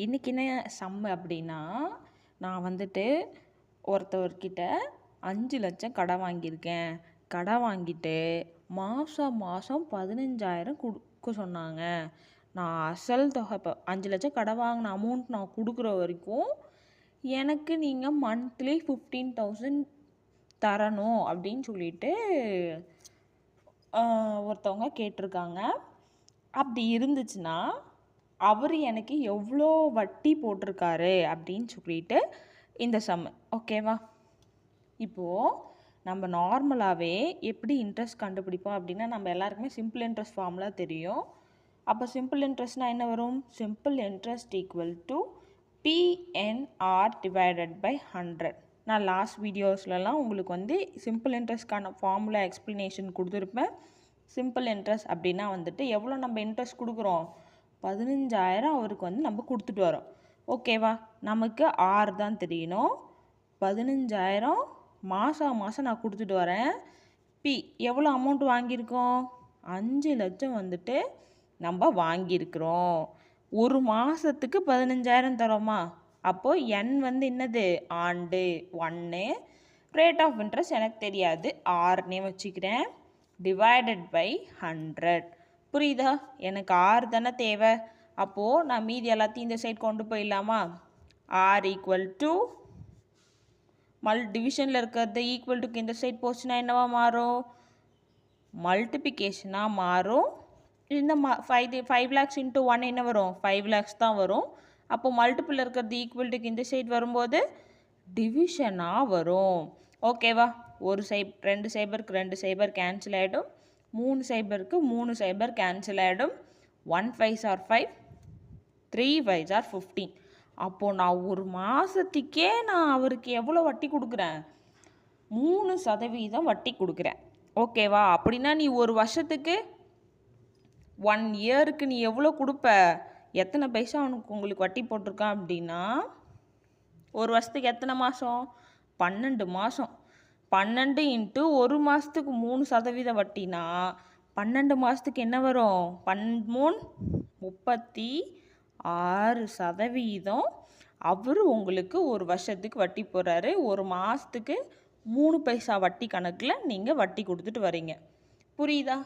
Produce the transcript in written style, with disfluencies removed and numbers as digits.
இன்றைக்கி என்ன சம்மு அப்படின்னா, நான் வந்துட்டு ஒருத்தவர்கிட்ட 5,00,000 கடன் வாங்கியிருக்கேன். கடன் வாங்கிட்டு மாதம் மாதம் 15,000 கொடுக்க சொன்னாங்க. நான் அசல் தொகை இப்போ 5,00,000 கடன் வாங்கின அமௌண்ட் நான் கொடுக்குற வரைக்கும் எனக்கு நீங்கள் மந்த்லி 15,000 தரணும் அப்படின்னு சொல்லிட்டு ஒருத்தவங்க கேட்டிருக்காங்க. அப்படி இருந்துச்சுன்னா அவர் எனக்கு எவ்வளோ வட்டி போட்டிருக்காரு அப்படின்னு சொல்லிட்டு இந்த சம்மு ஓகேவா. இப்போது நம்ம நார்மலாகவே எப்படி இன்ட்ரெஸ்ட் கண்டுபிடிப்போம் அப்படின்னா, நம்ம எல்லாருக்குமே சிம்பிள் இன்ட்ரெஸ்ட் ஃபார்முலா தெரியும். அப்போ சிம்பிள் இன்ட்ரெஸ்ட்னால் என்ன வரும்? Simple interest equal to PNR divided by 100. நான் லாஸ்ட் வீடியோஸ்லலாம் உங்களுக்கு சிம்பிள் இன்ட்ரெஸ்ட்கான ஃபார்முலா எக்ஸ்ப்ளனேஷன் கொடுத்துருப்பேன். சிம்பிள் இன்ட்ரெஸ்ட் அப்படின்னா எவ்வளோ நம்ம இன்ட்ரெஸ்ட் கொடுக்குறோம்? 15,000 அவருக்கு நம்ம கொடுத்துட்டு வரோம். ஓகேவா. நமக்கு 6 தான் தெரியணும். 15,000 மாதம் மாதம் நான் கொடுத்துட்டு வரேன். பி எவ்வளோ அமௌண்ட் வாங்கியிருக்கோம்? 5,00,000 நம்ம வாங்கியிருக்கிறோம். ஒரு மாதத்துக்கு 15,000 தரோமா? அப்போது என் என்னது? ஆண்டு 1. ரேட் ஆஃப் இன்ட்ரெஸ்ட் எனக்கு தெரியாது, 6னே வச்சுக்கிறேன். Divided by 100. புரியுதா? எனக்கு 6 தானே தேவை. அப்போது நான் மீதி எல்லாத்தையும் இந்த சைட் கொண்டு போயிடலாமா? ஆர் ஈக்குவல் டு டிவிஷனில் இருக்கிறது ஈக்குவல் டுக்கு இந்த சைட் போச்சுன்னா என்னவா மாறும்? மல்டிப்ளிகேஷனாக மாறும். இந்த 5 lakhs இன்ட்டு 1 என்ன வரும்? 5 lakhs தான் வரும். அப்போ மல்டிபிள் இருக்கிறது ஈக்குவல் டுக்கு இந்த சைட் வரும்போது டிவிஷனாக வரும். ஓகேவா. 2 சைபருக்கு 2 சைபர் கேன்சல் ஆகிடும். 3 சைபருக்கு 3 சைபர் கேன்சல் ஆகிடும். 1 5s are 5, 3 5s are 15. அப்போது நான் ஒரு மாதத்துக்கே நான் அவருக்கு எவ்வளோ வட்டி கொடுக்குறேன்? 3% வட்டி கொடுக்குறேன். ஓகேவா. அப்படின்னா நீ ஒரு வருஷத்துக்கு 1 இயருக்கு நீ எவ்வளோ கொடுப்ப? எத்தனை பைசா உங்களுக்கு வட்டி போட்டிருக்கான் அப்படின்னா, ஒரு வருஷத்துக்கு எத்தனை மாதம்? 12 மாதம். 12 இன்ட்டு ஒரு மாதத்துக்கு 3% வட்டினா 12 மாதத்துக்கு என்ன வரும்? 36% அவர் உங்களுக்கு ஒரு வருஷத்துக்கு வட்டி போடுறாரு. ஒரு மாதத்துக்கு 3 பைசா வட்டி கணக்கில் நீங்கள் வட்டி கொடுத்துட்டு வரீங்க. புரியுதா?